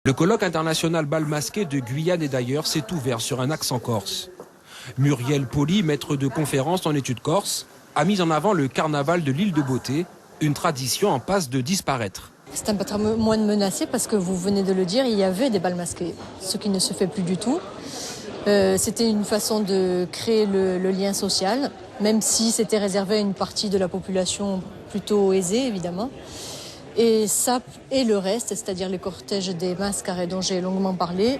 Le colloque international bal masqué de Guyane et d'ailleurs s'est ouvert sur un accent corse. Muriel Poli, maître de conférence en études corse, a mis en avant le carnaval de l'île de Beauté, une tradition en passe de disparaître. C'est un patrimoine menacé parce que vous venez de le dire, il y avait des bals masqués, ce qui ne se fait plus du tout. C'était une façon de créer le lien social, même si c'était réservé à une partie de la population plutôt aisée, évidemment. Et ça et le reste, c'est-à-dire les cortèges des mascarets dont j'ai longuement parlé,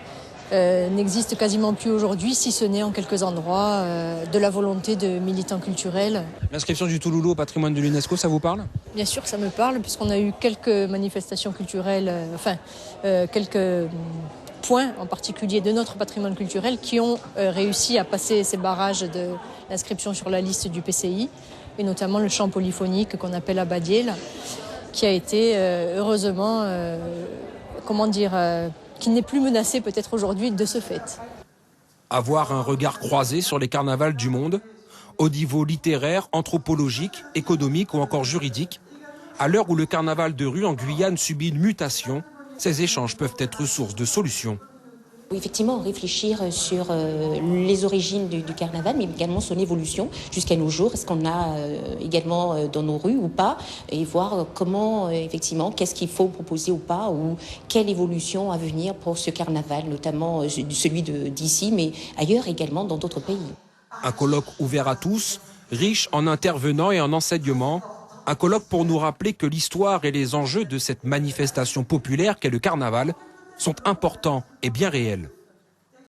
n'existe quasiment plus aujourd'hui, si ce n'est en quelques endroits, de la volonté de militants culturels. L'inscription du Touloulou au patrimoine de l'UNESCO, ça vous parle? Bien sûr que ça me parle, puisqu'on a eu quelques manifestations culturelles, quelques points en particulier de notre patrimoine culturel qui ont réussi à passer ces barrages de l'inscription sur la liste du PCI, et notamment le chant polyphonique qu'on appelle Abadiel, qui a été heureusement, qui n'est plus menacé peut-être aujourd'hui de ce fait. Avoir un regard croisé sur les carnavals du monde, au niveau littéraire, anthropologique, économique ou encore juridique. À l'heure où le carnaval de rue en Guyane subit une mutation, ces échanges peuvent être source de solutions. Effectivement, réfléchir sur les origines du carnaval, mais également son évolution jusqu'à nos jours. Est-ce qu'on a également dans nos rues ou pas? Et voir comment, effectivement, qu'est-ce qu'il faut proposer ou pas, ou quelle évolution à venir pour ce carnaval, notamment celui d'ici, mais ailleurs également dans d'autres pays. Un colloque ouvert à tous, riche en intervenants et en enseignements. Un colloque pour nous rappeler que l'histoire et les enjeux de cette manifestation populaire qu'est le carnaval sont importants et bien réels.